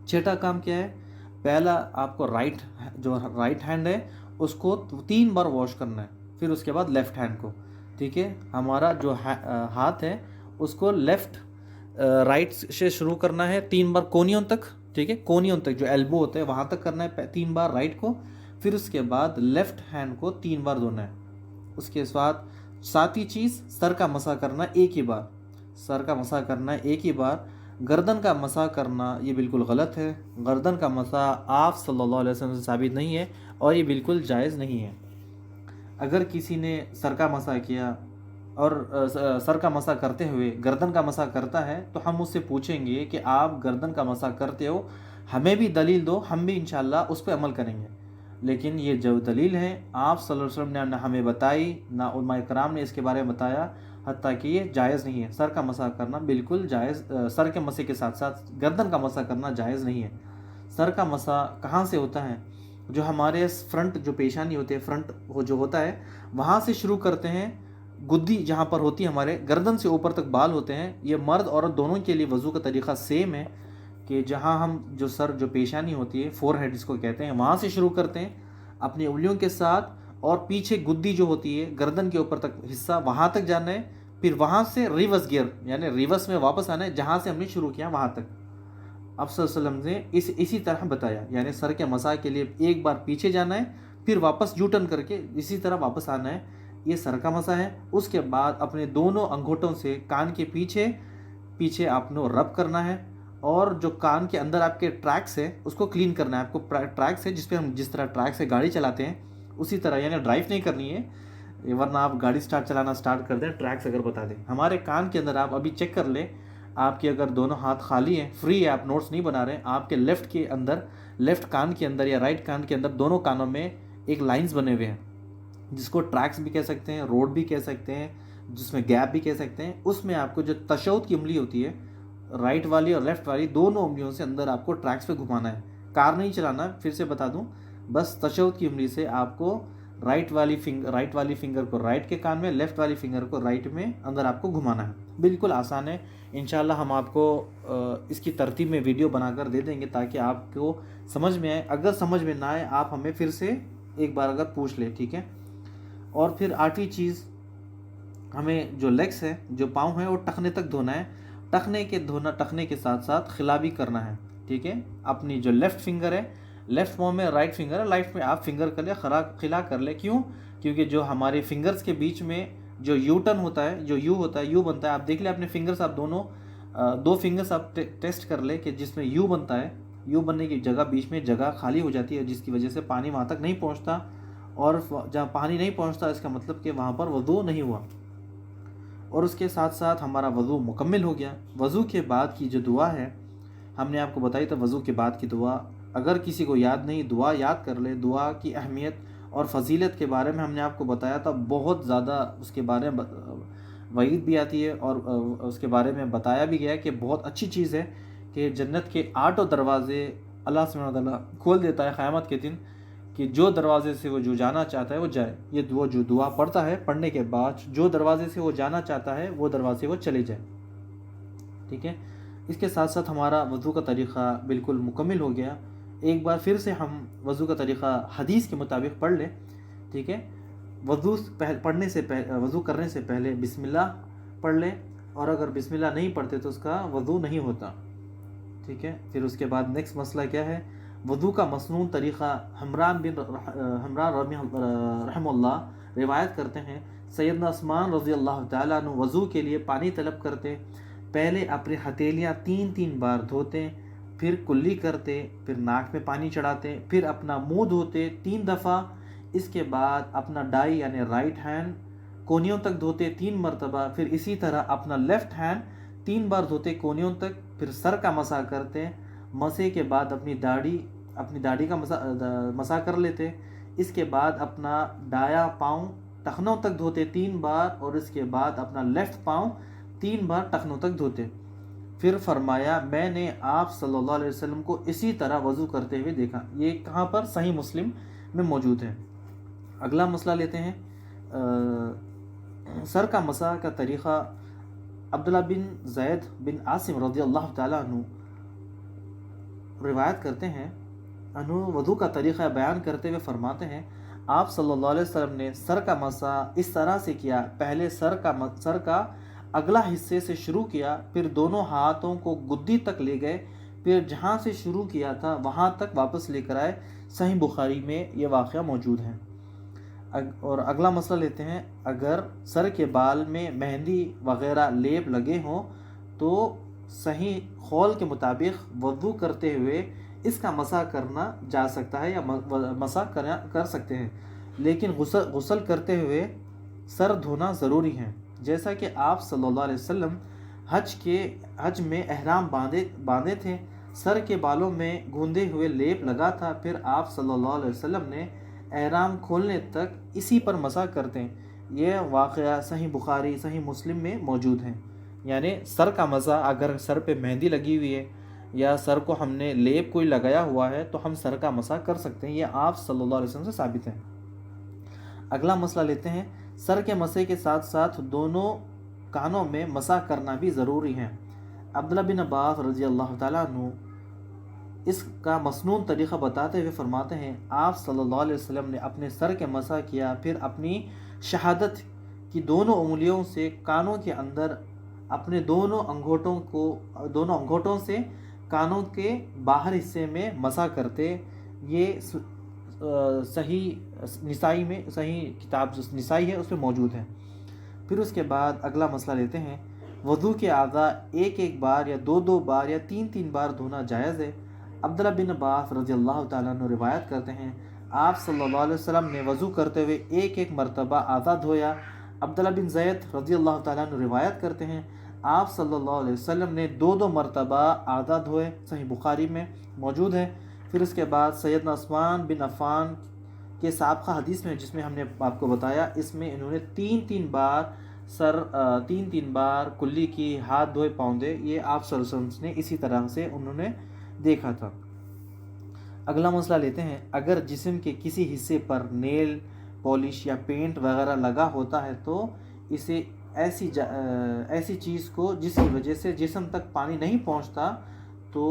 چھٹا کام کیا ہے، پہلا آپ کو رائٹ ہینڈ ہے اس کو 3 بار واش کرنا ہے، پھر اس کے بعد لیفٹ ہینڈ کو، ٹھیک ہے؟ ہمارا جو ہاتھ ہے اس کو رائٹ سے شروع کرنا ہے 3 بار کونیوں تک، ٹھیک ہے؟ کونیوں تک، جو ایلبو ہوتا ہے وہاں تک کرنا ہے 3 بار رائٹ کو، پھر اس کے بعد لیفٹ ہینڈ کو 3 بار دھونا ہے۔ اس کے بعد ساتھی چیز، سر کا مسح کرنا ایک ہی بار، سر کا مسح کرنا ہے ایک ہی بار۔ گردن کا مسح کرنا یہ بالکل غلط ہے، گردن کا مسح آپ صلی اللہ علیہ وسلم سے ثابت نہیں ہے اور یہ بالکل جائز نہیں ہے۔ اگر کسی نے سر کا مسح کیا اور سر کا مسح کرتے ہوئے گردن کا مسح کرتا ہے تو ہم اس سے پوچھیں گے کہ آپ گردن کا مسح کرتے ہو، ہمیں بھی دلیل دو، ہم بھی انشاءاللہ اس پہ عمل کریں گے۔ لیکن یہ جو دلیل ہے آپ صلی اللہ علیہ وسلم نے نہ ہمیں بتائی، نہ علماء کرام نے اس کے بارے میں بتایا، حتیٰ کہ یہ جائز نہیں ہے۔ سر کا مسح کرنا بالکل جائز، سر کے مسح کے ساتھ ساتھ گردن کا مسح کرنا جائز نہیں ہے۔ سر کا مسح کہاں سے ہوتا ہے؟ جو ہمارے فرنٹ، جو پیشانی ہوتی ہے، فرنٹ جو ہوتا ہے وہاں سے شروع کرتے ہیں، گدی جہاں پر ہوتی ہے، ہمارے گردن سے اوپر تک بال ہوتے ہیں۔ یہ مرد عورت دونوں کے لیے وضو کا طریقہ سیم ہے کہ جہاں ہم جو پیشانی ہوتی ہے، فور ہیڈ جس کو کہتے ہیں، وہاں سے شروع کرتے ہیں اپنی انگلیوں کے ساتھ، اور پیچھے گدی جو ہوتی ہے گردن کے اوپر تک حصہ وہاں تک جانا ہے، پھر وہاں سے ریورس گیئر یعنی ریورس میں واپس آنا ہے، جہاں سے ہم نے شروع کیا وہاں تک۔ اب صلی اللہ علیہ وسلم نے اسی طرح بتایا، یعنی سر کے مسح کے لیے 1 بار پیچھے جانا ہے، پھر واپس یو ٹرن کر کے اسی طرح واپس آنا ہے، یہ سر کا مسح ہے۔ اس کے بعد اپنے دونوں انگوٹھوں سے کان کے پیچھے آپ نے رب کرنا ہے، اور جو کان کے اندر آپ کے ٹریکس ہے اس کو کلین کرنا ہے۔ آپ کو ٹریکس ہے جس پہ ہم جس طرح ٹریک سے گاڑی چلاتے ہیں اسی طرح، یعنی ڈرائیو نہیں کرنی ہے، ورنہ آپ گاڑی چلانا سٹارٹ کر دیں، ٹریکس اگر بتا دیں۔ ہمارے کان کے اندر آپ ابھی چیک کر لیں، آپ کے اگر دونوں ہاتھ خالی ہیں، فری ہے، آپ نوٹس نہیں بنا رہے ہیں، آپ کے لیفٹ کان کے اندر یا رائٹ کان کے اندر دونوں کانوں میں ایک لائنز بنے ہوئے ہیں، جس کو ٹریکس بھی کہہ سکتے ہیں، روڈ بھی کہہ سکتے ہیں، جس میں گیپ بھی کہہ سکتے ہیں۔ اس میں آپ کو جو تشہد کی انگلی ہوتی ہے، رائٹ والی اور لیفٹ والی دونوں انگلیوں سے اندر آپ کو ٹریکس پہ گھمانا ہے۔ کار نہیں چلانا، پھر سے بتا دوں، بس تشہد کی انگلی سے آپ کو رائٹ والی فنگر کو رائٹ کے کان میں، لیفٹ والی فنگر کو رائٹ میں اندر آپ کو گھمانا ہے۔ بالکل آسان ہے، انشاءاللہ ہم آپ کو اس کی ترتیب میں ویڈیو بنا کر دے دیں گے تاکہ آپ کو سمجھ میں آئے۔ اگر سمجھ میں نہ آئے آپ ہمیں پھر سے ایک بار اگر پوچھ لیں، ٹھیک ہے؟ اور پھر 8ویں چیز، ہمیں جو لیگس ہے، جو پاؤں ہیں، وہ ٹخنے تک دھونا ہے۔ ٹخنے کے ساتھ ساتھ خلا بھی کرنا ہے، ٹھیک ہے؟ اپنی جو لیفٹ فنگر ہے، لیفٹ پاؤں میں رائٹ فنگر ہے، رائٹ میں آپ فنگر کر لیں، خلا کر لیں۔ کیوں؟ کیونکہ جو ہمارے فنگرز کے بیچ میں جو یو ٹرن ہوتا ہے، جو یو ہوتا ہے، یو بنتا ہے، آپ دیکھ لیں اپنے فنگرز، آپ دو فنگرز آپ ٹیسٹ کر لیں کہ جس میں یو بنتا ہے، یو بننے کی جگہ بیچ میں جگہ خالی ہو جاتی ہے، جس کی وجہ سے پانی وہاں تک نہیں پہنچتا، اور جہاں پانی نہیں پہنچتا اس کا مطلب کہ وہاں پر وضو نہیں ہوا، اور اس کے ساتھ ساتھ ہمارا وضو مکمل ہو گیا۔ وضو کے بعد کی جو دعا ہے ہم نے آپ کو بتائی، تو وضو کے بعد کی دعا اگر کسی کو یاد نہیں، دعا یاد کر لے۔ دعا کی اہمیت اور فضیلت کے بارے میں ہم نے آپ کو بتایا تھا، بہت زیادہ اس کے بارے میں وعید بھی آتی ہے، اور اس کے بارے میں بتایا بھی گیا ہے کہ بہت اچھی چیز ہے کہ جنت کے 8 دروازے اللہ سبحانہ وتعالیٰ کھول دیتا ہے قیامت کے دن، کہ جو دروازے سے وہ جو جانا چاہتا ہے وہ جائے، یہ وہ جو دعا پڑھتا ہے پڑھنے کے بعد جو دروازے سے وہ جانا چاہتا ہے وہ دروازے وہ چلے جائے، ٹھیک ہے۔ اس کے ساتھ ساتھ ہمارا وضو کا طریقہ بالکل مکمل ہو گیا۔ ایک بار پھر سے ہم وضو کا طریقہ حدیث کے مطابق پڑھ لیں، ٹھیک ہے۔ وضو کرنے سے پہلے بسم اللہ پڑھ لیں، اور اگر بسم اللہ نہیں پڑھتے تو اس کا وضو نہیں ہوتا، ٹھیک ہے۔ پھر اس کے بعد نیکسٹ مسئلہ کیا ہے، وضو کا مسنون طریقہ۔ حمران رحمہ اللہ روایت کرتے ہیں، سیدنا عثمان رضی اللہ تعالیٰ عنہ وضو کے لیے پانی طلب کرتے، پہلے اپنی ہتھیلیاں 3 بار دھوتے، پھر کلی کرتے، پھر ناک میں پانی چڑھاتے، پھر اپنا منہ دھوتے 3 دفعہ، اس کے بعد اپنا ڈائی یعنی رائٹ ہینڈ کونیوں تک دھوتے 3 مرتبہ، پھر اسی طرح اپنا لیفٹ ہینڈ 3 بار دھوتے کونیوں تک، پھر سر کا مسح کرتے، مسح کے بعد اپنی داڑھی کا مسح کر لیتے، اس کے بعد اپنا دایاں پاؤں ٹخنوں تک دھوتے 3 بار، اور اس کے بعد اپنا لیفٹ پاؤں 3 بار ٹخنوں تک دھوتے۔ پھر فرمایا میں نے آپ صلی اللہ علیہ وسلم کو اسی طرح وضو کرتے ہوئے دیکھا۔ یہ کہاں پر؟ صحیح مسلم میں موجود ہے۔ اگلا مسئلہ لیتے ہیں، سر کا مسح کا طریقہ۔ عبداللہ بن زید بن عاصم رضی اللہ تعالیٰ عنہ روایت کرتے ہیں، وضو کا طریقہ بیان کرتے ہوئے فرماتے ہیں، آپ صلی اللہ علیہ وسلم نے سر کا مسح اس طرح سے کیا، پہلے سر کا اگلا حصے سے شروع کیا، پھر دونوں ہاتھوں کو گدی تک لے گئے، پھر جہاں سے شروع کیا تھا وہاں تک واپس لے کر آئے۔ صحیح بخاری میں یہ واقعہ موجود ہے۔ اور اگلا مسئلہ لیتے ہیں، اگر سر کے بال میں مہندی وغیرہ لیپ لگے ہوں تو صحیح قول کے مطابق وضو کرتے ہوئے اس کا مسح کرنا جا سکتا ہے یا مسح کر سکتے ہیں، لیکن غسل کرتے ہوئے سر دھونا ضروری ہے، جیسا کہ آپ صلی اللہ علیہ وسلم حج میں احرام باندھے تھے، سر کے بالوں میں گوندے ہوئے لیپ لگا تھا، پھر آپ صلی اللہ علیہ وسلم نے احرام کھولنے تک اسی پر مسح کرتے ہیں۔ یہ واقعہ صحیح بخاری صحیح مسلم میں موجود ہے۔ یعنی سر کا مسح، اگر سر پہ مہندی لگی ہوئی ہے یا سر کو ہم نے لیپ کوئی لگایا ہوا ہے تو ہم سر کا مسح کر سکتے ہیں، یہ آپ صلی اللہ علیہ وسلم سے ثابت ہے۔ اگلا مسئلہ لیتے ہیں، سر کے مسح کے ساتھ ساتھ دونوں کانوں میں مسح کرنا بھی ضروری ہے۔ عبداللہ بن عباس رضی اللہ تعالیٰ عنہ اس کا مسنون طریقہ بتاتے ہوئے فرماتے ہیں، آپ صلی اللہ علیہ وسلم نے اپنے سر کے مسح کیا، پھر اپنی شہادت کی دونوں انگلیوں سے کانوں کے اندر اپنے دونوں انگوٹھوں سے کانوں کے باہر حصے میں مسح کرتے۔ یہ صحیح کتاب نسائی ہے اس میں موجود ہے۔ پھر اس کے بعد اگلا مسئلہ لیتے ہیں، وضو کے اعضاء ایک بار یا 2 بار یا 3 بار دھونا جائز ہے۔ عبداللہ بن عباس رضی اللہ تعالیٰ عنہ روایت کرتے ہیں، آپ صلی اللہ علیہ وسلم نے وضو کرتے ہوئے ایک مرتبہ اعضاء دھویا۔ عبداللہ بن زید رضی اللہ تعالیٰ عنہ روایت کرتے ہیں، آپ صلی اللہ علیہ وسلم نے 2 مرتبہ اعضاء دھوئے، صحیح بخاری میں موجود ہے۔ پھر اس کے بعد سیدنا عثمان بن عفان کے سابقہ حدیث میں، جس میں ہم نے آپ کو بتایا، اس میں انہوں نے 3 بار تین بار کلی کی، ہاتھ دھوئے پاؤں دھوئے، یہ آپ صلی اللہ علیہ وسلم نے اسی طرح سے انہوں نے دیکھا تھا۔ اگلا مسئلہ لیتے ہیں، اگر جسم کے کسی حصے پر نیل پالش یا پینٹ وغیرہ لگا ہوتا ہے تو اسے ایسی چیز کو جس کی وجہ سے جسم تک پانی نہیں پہنچتا تو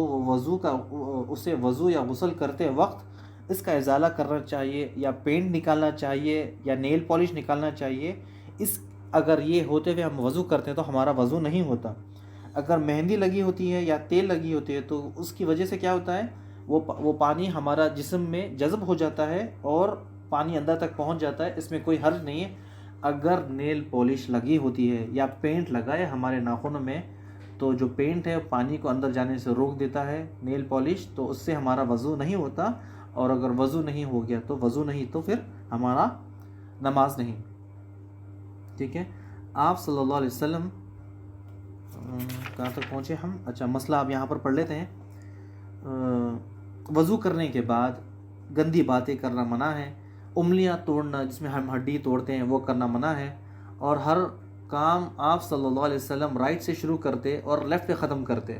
اسے وضو یا غسل کرتے وقت اس کا ازالہ کرنا چاہیے، یا پینٹ نکالنا چاہیے، یا نیل پالش نکالنا چاہیے۔ اگر یہ ہوتے ہوئے ہم وضو کرتے ہیں تو ہمارا وضو نہیں ہوتا۔ اگر مہندی لگی ہوتی ہے یا تیل لگی ہوتی ہے تو اس کی وجہ سے کیا ہوتا ہے، وہ پانی ہمارا جسم میں جذب ہو جاتا ہے اور پانی اندر تک پہنچ جاتا ہے، اس میں کوئی حرج نہیں ہے۔ اگر نیل پالش لگی ہوتی ہے یا پینٹ لگا ہے ہمارے ناخنوں میں، تو جو پینٹ ہے پانی کو اندر جانے سے روک دیتا ہے، نیل پالش، تو اس سے ہمارا وضو نہیں ہوتا، اور اگر وضو نہیں ہو گیا تو وضو نہیں، تو پھر ہمارا نماز نہیں، ٹھیک ہے۔ آپ صلی اللہ علیہ وسلم کہاں تک پہنچے ہم؟ اچھا، مسئلہ آپ یہاں پر پڑھ لیتے ہیں۔ وضو کرنے کے بعد گندی باتیں کرنا منع ہے، انگلیاں توڑنا جس میں ہم ہڈی توڑتے ہیں وہ کرنا منع ہے، اور ہر کام آپ صلی اللہ علیہ وسلم رائٹ سے شروع کرتے اور لیفٹ پہ ختم کرتے۔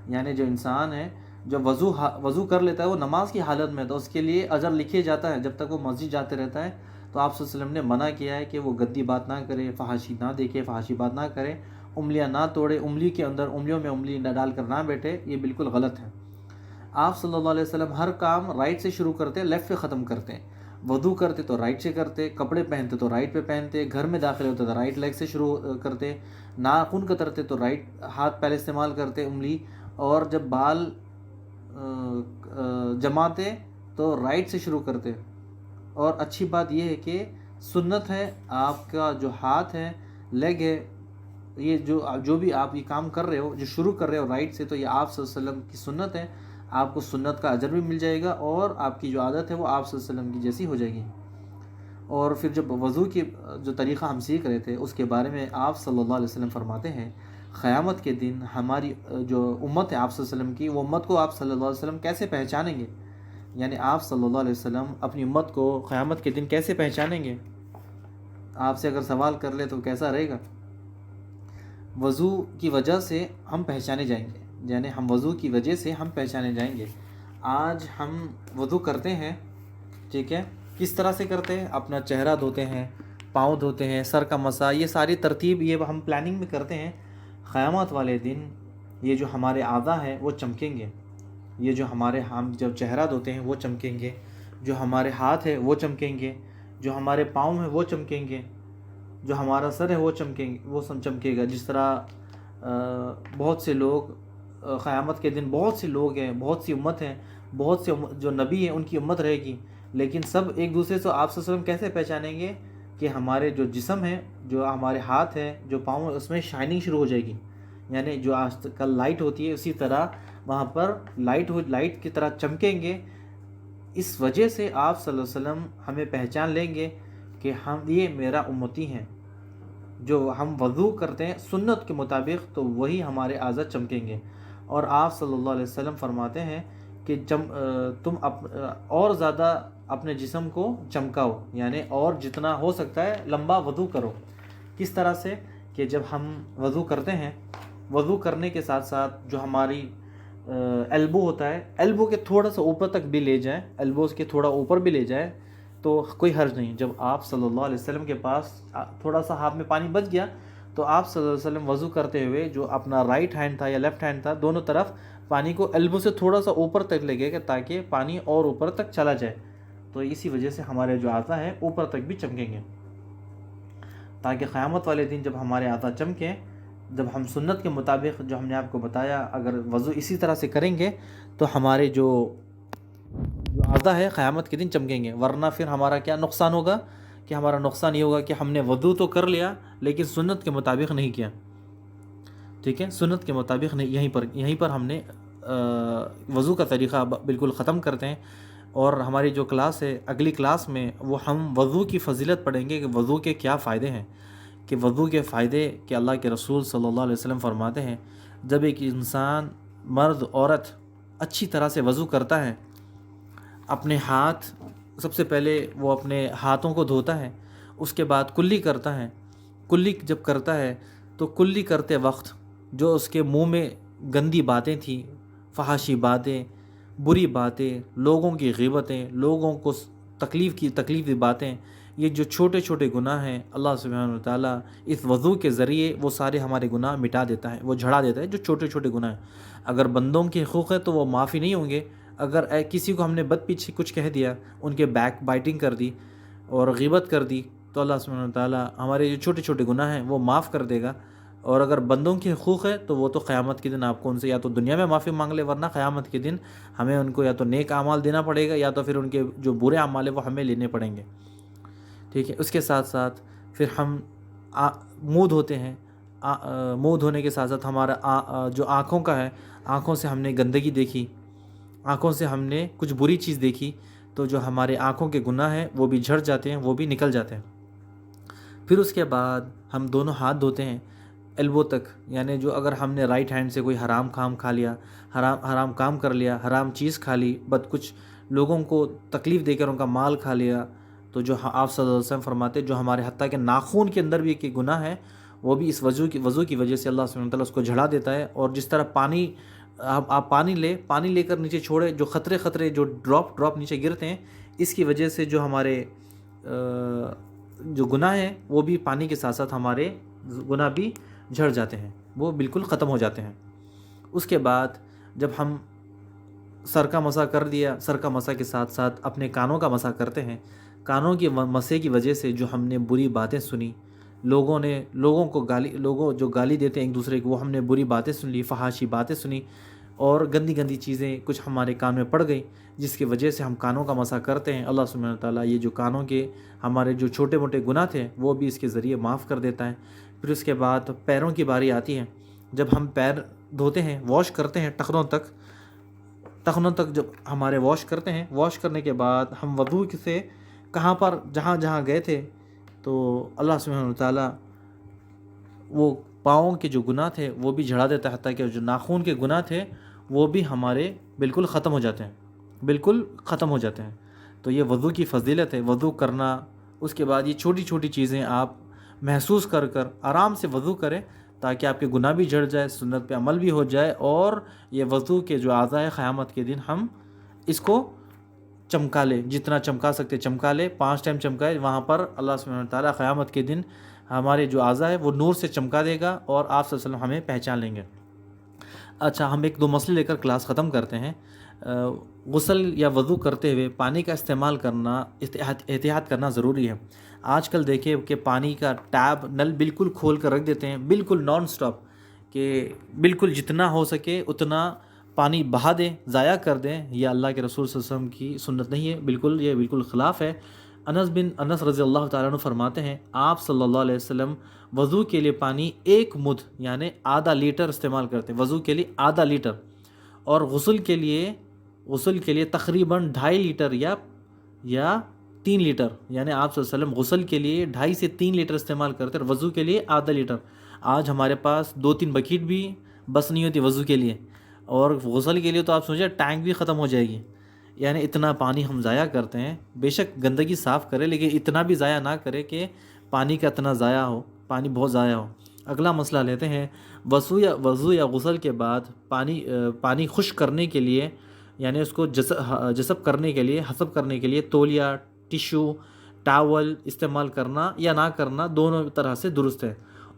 یعنی جو انسان ہے جب وضو کر لیتا ہے وہ نماز کی حالت میں، تو اس کے لیے اجر لکھے جاتا ہے جب تک وہ مسجد جاتے رہتا ہے۔ تو آپ صلی اللہ علیہ وسلم نے منع کیا ہے کہ وہ گندی بات نہ کرے، فحاشی نہ دیکھے، فحاشی بات نہ کرے، انگلیاں نہ توڑے، انگلی کے اندر انگلیوں میں انگلی نہ ڈال کر نہ بیٹھے، یہ بالکل غلط ہے۔ آپ صلی اللہ علیہ وسلم ہر کام رائٹ سے شروع کرتے، لیفٹ پہ ختم کرتے ہیں۔ وضو کرتے تو رائٹ سے کرتے، کپڑے پہنتے تو رائٹ پہ پہنتے، گھر میں داخل ہوتے تو رائٹ لیگ سے شروع کرتے، ناخن کترتے تو رائٹ ہاتھ پہلے استعمال کرتے، انگلی، اور جب بال جماتے تو رائٹ سے شروع کرتے۔ اور اچھی بات یہ ہے کہ سنت ہے آپ کا جو ہاتھ ہے، لیگ ہے، یہ جو بھی آپ یہ کام کر رہے ہو، جو شروع کر رہے ہو رائٹ سے، تو یہ آپ صلی اللہ علیہ وسلم کی سنت ہے، آپ کو سنت کا اجر بھی مل جائے گا، اور آپ کی جو عادت ہے وہ آپ صلی اللہ علیہ وسلم کی جیسی ہو جائے گی۔ اور پھر جب وضو کی جو طریقہ ہم سیکھ رہے تھے اس کے بارے میں آپ صلی اللہ علیہ وسلم فرماتے ہیں، قیامت کے دن ہماری جو امت ہے آپ صلی اللہ علیہ وسلم کی، وہ امت کو آپ صلی اللہ علیہ وسلم کیسے پہچانیں گے؟ یعنی آپ صلی اللہ علیہ وسلم اپنی امت کو قیامت کے دن کیسے پہچانیں گے؟ آپ سے اگر سوال کر لے تو کیسا رہے گا؟ وضو کی وجہ سے ہم پہچانے جائیں گے، یعنی ہم وضو کی وجہ سے ہم پہچانے جائیں گے۔ آج ہم وضو کرتے ہیں، ٹھیک ہے، کس طرح سے کرتے ہیں؟ اپنا چہرہ دھوتے ہیں، پاؤں دھوتے ہیں، سر کا مسا، یہ ساری ترتیب یہ ہم پلاننگ میں کرتے ہیں۔ قیامت والے دن یہ جو ہمارے اعضاء ہیں وہ چمکیں گے، یہ جو ہم جب چہرہ دھوتے ہیں وہ چمکیں گے، جو ہمارے ہاتھ ہے وہ چمکیں گے، جو ہمارے پاؤں ہیں وہ چمکیں گے، جو ہمارا سر ہے وہ چمکے گا۔ جس طرح بہت سے لوگ قیامت کے دن، بہت سے لوگ ہیں، بہت سی امت ہیں، بہت سے جو نبی ہیں ان کی امت رہے گی، لیکن سب ایک دوسرے سے آپ صلی اللہ علیہ وسلم کیسے پہچانیں گے؟ کہ ہمارے جو جسم ہے، جو ہمارے ہاتھ ہے، جو پاؤں ہے، اس میں شائننگ شروع ہو جائے گی، یعنی جو آج کل لائٹ ہوتی ہے اسی طرح وہاں پر لائٹ کی طرح چمکیں گے۔ اس وجہ سے آپ صلی اللہ علیہ وسلم ہمیں پہچان لیں گے کہ یہ میرا امتی ہیں۔ جو ہم وضو کرتے ہیں سنت کے مطابق تو وہی ہمارے اعضاء چمکیں گے۔ اور آپ صلی اللہ علیہ وسلم فرماتے ہیں کہ تم اور زیادہ اپنے جسم کو چمکاؤ، یعنی اور جتنا ہو سکتا ہے لمبا وضو کرو۔ کس طرح سے؟ کہ جب ہم وضو کرتے ہیں، وضو کرنے کے ساتھ ساتھ جو ہماری ایلبو ہوتا ہے، ایلبو کے تھوڑا سا اوپر تک بھی لے جائیں، ایلبوز کے تھوڑا اوپر بھی لے جائیں تو کوئی حرج نہیں۔ جب آپ صلی اللہ علیہ وسلم کے پاس تھوڑا سا ہاتھ میں پانی بچ گیا تو آپ صلی اللہ علیہ وسلم وضو کرتے ہوئے جو اپنا رائٹ ہینڈ تھا یا لیفٹ ہینڈ تھا، دونوں طرف پانی کو ایلبو سے تھوڑا سا اوپر تک لے گئے تاکہ پانی اور اوپر تک چلا جائے۔ تو اسی وجہ سے ہمارے جو اعضاء ہیں اوپر تک بھی چمکیں گے، تاکہ قیامت والے دن جب ہمارے اعضاء چمکیں، جب ہم سنت کے مطابق جو ہم نے آپ کو بتایا اگر وضو اسی طرح سے کریں گے تو ہمارے جو اعضاء ہے قیامت کے دن چمکیں گے۔ ورنہ پھر ہمارا کیا نقصان ہوگا؟ کہ ہمارا نقصان یہ ہوگا کہ ہم نے وضو تو کر لیا لیکن سنت کے مطابق نہیں کیا، ٹھیک ہے، سنت کے مطابق نہیں، یہیں پر ہم نے وضو کا طریقہ بالکل ختم کرتے ہیں۔ اور ہماری جو کلاس ہے اگلی کلاس میں وہ ہم وضو کی فضیلت پڑھیں گے کہ وضو کے کیا فائدے ہیں، کہ وضو کے فائدے کہ اللہ کے رسول صلی اللہ علیہ وسلم فرماتے ہیں جب ایک انسان، مرد عورت اچھی طرح سے وضو کرتا ہے، اپنے ہاتھ سب سے پہلے وہ اپنے ہاتھوں کو دھوتا ہے، اس کے بعد کلی کرتا ہے، کلی جب کرتا ہے تو کلی کرتے وقت جو اس کے منہ میں گندی باتیں تھیں، فحاشی باتیں، بری باتیں، لوگوں کی غیبتیں، لوگوں کو تکلیفی باتیں، یہ جو چھوٹے چھوٹے گناہ ہیں، اللہ سبحانہ وتعالیٰ اس وضو کے ذریعے وہ سارے ہمارے گناہ مٹا دیتا ہے، وہ جھڑا دیتا ہے۔ جو چھوٹے چھوٹے گناہ ہیں، اگر بندوں کے حقوق ہے تو وہ معافی نہیں ہوں گے، اگر کسی کو ہم نے بد پیچھے کچھ کہہ دیا، ان کے بیک بائٹنگ کر دی اور غیبت کر دی تو اللہ سبحانہ وتعالیٰ ہمارے جو چھوٹے چھوٹے گناہ ہیں وہ معاف کر دے گا۔ اور اگر بندوں کے حقوق ہے تو وہ تو قیامت کے دن آپ کو ان سے یا تو دنیا میں معافی مانگ لے، ورنہ قیامت کے دن ہمیں ان کو یا تو نیک اعمال دینا پڑے گا یا تو پھر ان کے جو برے اعمال ہیں وہ ہمیں لینے پڑیں گے، ٹھیک ہے۔ اس کے ساتھ ساتھ پھر ہم منہ دھوتے ہیں، منہ دھونے کے ساتھ ساتھ ہمارا جو آنکھوں کا ہے، آنکھوں سے ہم نے گندگی دیکھی، آنکھوں سے ہم نے کچھ بری چیز دیکھی تو جو ہمارے آنکھوں کے گناہ ہیں وہ بھی جھڑ جاتے ہیں، وہ بھی نکل جاتے ہیں۔ پھر اس کے بعد ہم دونوں ہاتھ دھوتے ہیں ایلبو تک، یعنی جو اگر ہم نے رائٹ ہینڈ سے کوئی حرام کام کھا لیا، حرام کام کر لیا، حرام چیز کھا لی، کچھ لوگوں کو تکلیف دے کر ان کا مال کھا لیا، تو جو آپ صلی اللہ علیہ وسلم فرماتے جو ہمارے حتیٰ کہ ناخون کے اندر بھی ایک گناہ ہے وہ بھی اس وضو کی وجہ سے اللہ سبحانہ وتعالیٰ اس کو جھڑا دیتا ہے۔ اور جس طرح پانی آپ پانی لے کر نیچے چھوڑے، جو خطرے جو ڈراپ نیچے گرتے ہیں، اس کی وجہ سے جو ہمارے جو گناہ ہیں وہ بھی پانی کے ساتھ ساتھ ہمارے گناہ بھی جھڑ جاتے ہیں، وہ بالکل ختم ہو جاتے ہیں۔ اس کے بعد جب ہم سر کا مسح کر دیا، سر کا مسح کے ساتھ ساتھ اپنے کانوں کا مسح کرتے ہیں۔ کانوں کی مسح کی وجہ سے جو ہم نے بری باتیں سنی، لوگوں کو جو گالی دیتے ہیں ایک دوسرے کو، وہ ہم نے بری باتیں سن لی، فحاشی باتیں سنی، اور گندی چیزیں کچھ ہمارے کان میں پڑ گئی، جس کی وجہ سے ہم کانوں کا مسح کرتے ہیں۔ اللہ سبحانہ وتعالیٰ یہ جو کانوں کے ہمارے جو چھوٹے موٹے گناہ تھے وہ بھی اس کے ذریعے معاف کر دیتا ہے۔ پھر اس کے بعد پیروں کی باری آتی ہے۔ جب ہم پیر دھوتے ہیں، واش کرتے ہیں ٹخنوں تک جب ہمارے واش کرتے ہیں، واش کرنے کے بعد ہم وضو سے کہاں پر جہاں گئے تھے، تو اللہ سبحانہ وتعالیٰ وہ پاؤں کے جو گناہ تھے وہ بھی جھڑا دیتا ہے، حتیٰ کہ جو ناخون کے گناہ تھے وہ بھی ہمارے بالکل ختم ہو جاتے ہیں۔ تو یہ وضو کی فضیلت ہے، وضو کرنا۔ اس کے بعد یہ چھوٹی چیزیں آپ محسوس کر آرام سے وضو کریں، تاکہ آپ کے گناہ بھی جھڑ جائے، سنت پہ عمل بھی ہو جائے، اور یہ وضو کے جو اعضاء ہے قیامت کے دن ہم اس کو چمکا لے، جتنا چمکا سکتے چمکا لے، 5 ٹائم چمکائے، وہاں پر اللہ سبحانہ وتعالیٰ قیامت کے دن ہمارے جو اعضاء ہے وہ نور سے چمکا دے گا، اور آپ صلی اللہ علیہ وسلم ہمیں پہچان لیں گے۔ اچھا، ہم 1-2 مسئلے لے کر کلاس ختم کرتے ہیں۔ غسل یا وضو کرتے ہوئے پانی کا استعمال کرنا، احتیاط کرنا ضروری ہے۔ آج کل دیکھیں کہ پانی کا ٹیپ نل بالکل کھول کر رکھ دیتے ہیں، بالکل نان سٹاپ، کہ بالکل جتنا ہو سکے اتنا پانی بہا دیں، ضائع کر دیں۔ یہ اللہ کے رسول صلی اللہ علیہ وسلم کی سنت نہیں ہے، یہ بالکل خلاف ہے۔ انس رضی اللہ تعالیٰ عنہ فرماتے ہیں، آپ صلی اللہ علیہ وسلم وضو کے لیے پانی 1 مدھ یعنی آدھا لیٹر استعمال کرتے ہیں، وضو کے لیے آدھا لیٹر، اور غسل کے لیے تقریباً 2.5 لیٹر یا 3 لیٹر، یعنی آپ صلی اللہ علیہ وسلم غسل کے لیے 2.5 سے 3 لیٹر استعمال کرتے ہیں، اور وضو کے لیے آدھا لیٹر۔ آج ہمارے پاس 2-3 بکیٹ بھی بس نہیں ہوتی وضو کے لیے، اور غسل کے لیے تو آپ سوچیں ٹینک بھی ختم ہو جائے گی۔ یعنی اتنا پانی ہم ضائع کرتے ہیں۔ بے شک گندگی صاف کرے، لیکن اتنا بھی ضائع نہ کرے کہ پانی کا اتنا ضائع ہو، پانی بہت ضائع ہو۔ اگلا مسئلہ لیتے ہیں، وضو یا غسل کے بعد پانی خشک کرنے کے لیے، یعنی اس کو حسب کرنے کے لیے تولیہ، ٹیشو، ٹاول استعمال کرنا یا نہ کرنا دونوں طرح سے درست ہے۔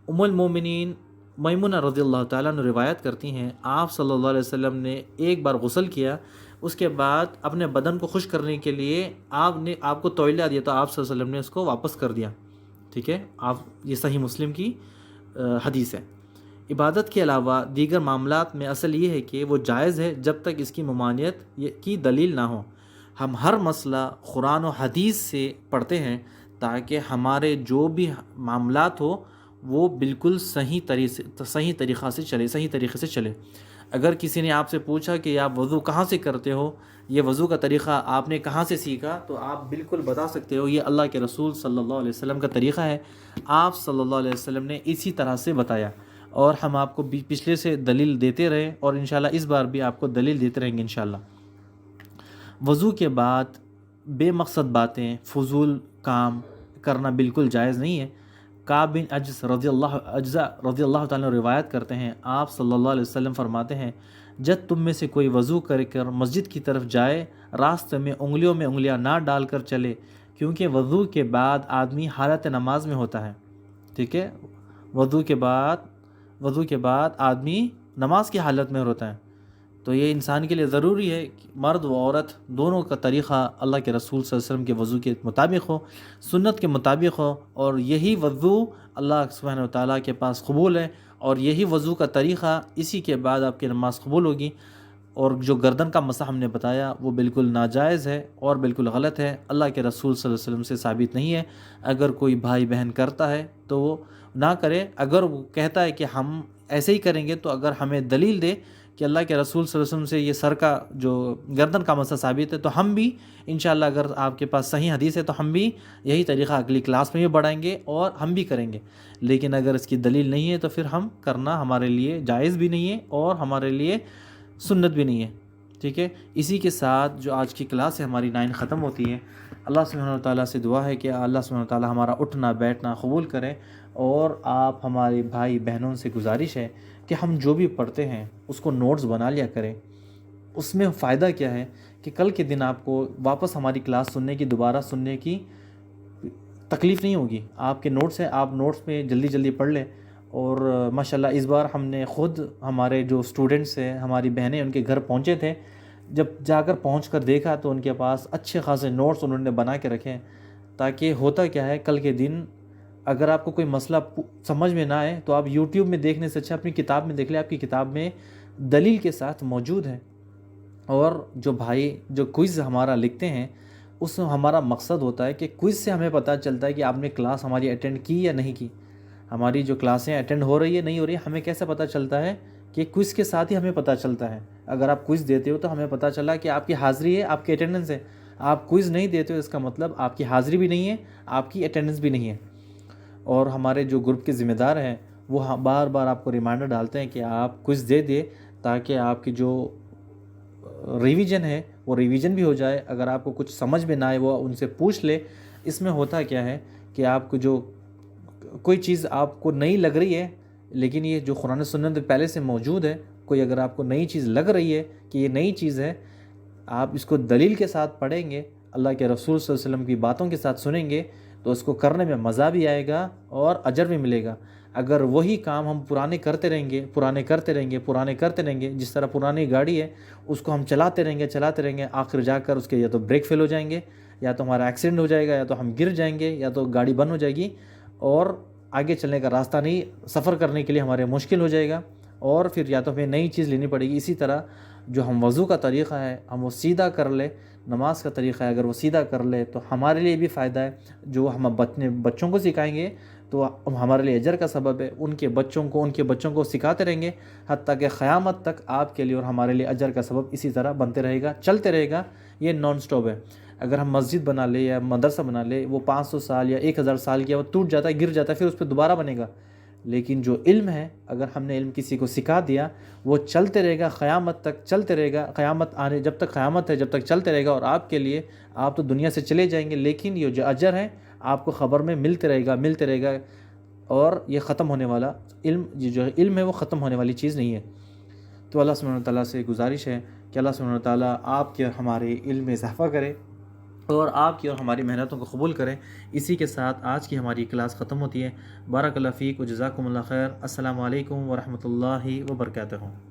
ام المومنین میمونہ رضی اللہ تعالیٰ عنہ روایت کرتی ہیں، آپ صلی اللہ علیہ وسلم نے ایک بار غسل کیا، اس کے بعد اپنے بدن کو خشک کرنے کے لیے آپ کو تولیہ دیا، تو آپ صلی اللہ علیہ وسلم نے اس کو واپس کر دیا۔ ٹھیک ہے، یہ صحیح مسلم کی حدیث ہے۔ عبادت کے علاوہ دیگر معاملات میں اصل یہ ہے کہ وہ جائز ہے جب تک اس کی ممانعت کی دلیل نہ ہو۔ ہم ہر مسئلہ قرآن و حدیث سے پڑھتے ہیں، تاکہ ہمارے جو بھی معاملات ہو وہ بالکل صحیح طریقے سے چلے۔ اگر کسی نے آپ سے پوچھا کہ آپ وضو کہاں سے کرتے ہو، یہ وضو کا طریقہ آپ نے کہاں سے سیکھا، تو آپ بالکل بتا سکتے ہو یہ اللہ کے رسول صلی اللہ علیہ وسلم کا طریقہ ہے، آپ صلی اللہ علیہ وسلم نے اسی طرح سے بتایا، اور ہم آپ کو پچھلے سے دلیل دیتے رہے، اور انشاءاللہ اس بار بھی آپ کو دلیل دیتے رہیں گے انشاءاللہ۔ وضو کے بعد بے مقصد باتیں، فضول کام کرنا بالکل جائز نہیں ہے۔ کعب بن اجزا رضی اللہ تعالیٰ روایت کرتے ہیں، آپ صلی اللہ علیہ وسلم فرماتے ہیں، جب تم میں سے کوئی وضو کر مسجد کی طرف جائے، راستے میں انگلیاں نہ ڈال کر چلے، کیونکہ وضو کے بعد آدمی حالت نماز میں ہوتا ہے۔ ٹھیک ہے، وضو کے بعد آدمی نماز کی حالت میں ہوتا ہے، تو یہ انسان کے لیے ضروری ہے کہ مرد و عورت دونوں کا طریقہ اللہ کے رسول صلی اللہ علیہ وسلم کے وضو کے مطابق ہو، سنت کے مطابق ہو، اور یہی وضو اللہ سبحانہ وتعالیٰ کے پاس قبول ہے، اور یہی وضو کا طریقہ، اسی کے بعد آپ کی نماز قبول ہوگی۔ اور جو گردن کا مسح ہم نے بتایا وہ بالکل ناجائز ہے اور بالکل غلط ہے، اللہ کے رسول صلی اللہ علیہ وسلم سے ثابت نہیں ہے۔ اگر کوئی بھائی بہن کرتا ہے تو وہ نہ کرے، اگر وہ کہتا ہے کہ ہم ایسے ہی کریں گے، تو اگر ہمیں دلیل دے کہ اللہ کے رسول صلی اللہ علیہ وسلم سے یہ سر کا جو گردن کا مسح ثابت ہے، تو ہم بھی انشاءاللہ، اگر آپ کے پاس صحیح حدیث ہے تو ہم بھی یہی طریقہ اگلی کلاس میں بھی بڑھائیں گے اور ہم بھی کریں گے۔ لیکن اگر اس کی دلیل نہیں ہے تو پھر ہم کرنا ہمارے لیے جائز بھی نہیں ہے اور ہمارے لیے سنت بھی نہیں ہے۔ ٹھیک ہے، اسی کے ساتھ جو آج کی کلاس ہے ہماری 9 ختم ہوتی ہے۔ اللہ سبحانہ وتعالیٰ سے دعا ہے کہ اللہ سبحانہ وتعالیٰ ہمارا اٹھنا بیٹھنا قبول کرے، اور آپ ہمارے بھائی بہنوں سے گزارش ہے کہ ہم جو بھی پڑھتے ہیں اس کو نوٹس بنا لیا کریں. اس میں فائدہ کیا ہے کہ کل کے دن آپ کو واپس ہماری کلاس سننے کی، دوبارہ سننے کی تکلیف نہیں ہوگی. آپ کے نوٹس ہیں، آپ نوٹس میں جلدی جلدی پڑھ لیں. اور ماشاءاللہ اس بار ہم نے خود، ہمارے جو اسٹوڈنٹس ہیں، ہماری بہنیں ان کے گھر پہنچے تھے، جب جا کر پہنچ کر دیکھا تو ان کے پاس اچھے خاصے نوٹس انہوں نے بنا کے رکھے ہیں. تاکہ ہوتا کیا ہے، کل کے دن اگر آپ کو کوئی مسئلہ سمجھ میں نہ آئے تو آپ یوٹیوب میں دیکھنے سے اچھا اپنی کتاب میں دیکھ لیں. آپ کی کتاب میں دلیل کے ساتھ موجود ہے. اور جو بھائی جو کوئز ہمارا لکھتے ہیں، اس میں ہمارا مقصد ہوتا ہے کہ کوئز سے ہمیں پتہ چلتا ہے کہ آپ نے کلاس ہماری اٹینڈ کی یا نہیں کی. ہماری جو کلاسیں اٹینڈ ہو رہی ہے نہیں ہو رہی ہے، ہمیں کیسے پتہ چلتا ہے؟ کہ کوئز کے ساتھ ہی ہمیں پتہ چلتا ہے. اگر آپ کوئز دیتے ہو تو ہمیں پتہ چلا کہ آپ کی حاضری ہے، آپ کی اٹینڈنس ہے. آپ کوئز نہیں دیتے ہو، اس کا مطلب آپ کی حاضری بھی نہیں ہے، آپ کی اٹینڈنس بھی نہیں ہے. اور ہمارے جو گروپ کے ذمہ دار ہیں وہ بار بار آپ کو ریمائنڈر ڈالتے ہیں کہ آپ کوئز دے دیں، تاکہ آپ کی جو ریویژن ہے وہ ریویژن بھی ہو جائے. اگر آپ کو کچھ سمجھ میں نہ آئے وہ ان سے پوچھ لے. اس میں ہوتا کیا ہے کہ آپ کو جو کوئی چیز آپ کو نئی لگ رہی ہے، لیکن یہ جو قرآن و سنت پہلے سے موجود ہے، کوئی اگر آپ کو نئی چیز لگ رہی ہے کہ یہ نئی چیز ہے، آپ اس کو دلیل کے ساتھ پڑھیں گے، اللہ کے رسول صلی اللہ علیہ وسلم کی باتوں کے ساتھ سنیں گے، تو اس کو کرنے میں مزہ بھی آئے گا اور اجر بھی ملے گا. اگر وہی کام ہم پرانے کرتے رہیں گے، جس طرح پرانی گاڑی ہے اس کو ہم چلاتے رہیں گے، آخر جا کر اس کے یا تو بریک فیل ہو جائیں گے، یا تو ہمارا ایکسیڈنٹ ہو جائے گا، یا تو ہم گر جائیں گے، یا تو گاڑی بند ہو جائے گی، اور آگے چلنے کا راستہ نہیں، سفر کرنے کے لیے ہمارے مشکل ہو جائے گا، اور پھر یا تو ہمیں نئی چیز لینی پڑے گی. اسی طرح جو ہم وضو کا طریقہ ہے ہم وہ سیدھا کر لیں، نماز کا طریقہ ہے اگر وہ سیدھا کر لے تو ہمارے لیے بھی فائدہ ہے. جو ہم اپنے بچوں کو سکھائیں گے تو ہمارے لیے اجر کا سبب ہے. ان کے بچوں کو سکھاتے رہیں گے، حتیٰ کہ قیامت تک آپ کے لیے اور ہمارے لیے اجر کا سبب اسی طرح بنتے رہے گا، چلتے رہے گا. یہ نان سٹاپ ہے. اگر ہم مسجد بنا لے یا مدرسہ بنا لے، وہ 500 سال یا 1000 سال کیا وہ ٹوٹ جاتا ہے، گر جاتا ہے، پھر اس پہ دوبارہ بنے گا. لیکن جو علم ہے، اگر ہم نے علم کسی کو سکھا دیا، وہ چلتے رہے گا قیامت تک، چلتے رہے گا. جب تک قیامت ہے جب تک چلتے رہے گا. اور آپ کے لیے، آپ تو دنیا سے چلے جائیں گے، لیکن یہ جو اجر ہے آپ کو خبر میں ملتے رہے گا. اور یہ ختم ہونے والا علم، یہ جو علم ہے وہ ختم ہونے والی چیز نہیں ہے. تو اللہ سبحانہ وتعالیٰ سے گزارش ہے کہ اللہ سبحانہ وتعالیٰ آپ کے اور ہمارے علم میں اضافہ کرے، اور آپ کی اور ہماری محنتوں کو قبول کریں. اسی کے ساتھ آج کی ہماری کلاس ختم ہوتی ہے. بارک اللہ فیک و جزاکم اللہ خیر. السلام علیکم ورحمۃ اللہ وبرکاتہ.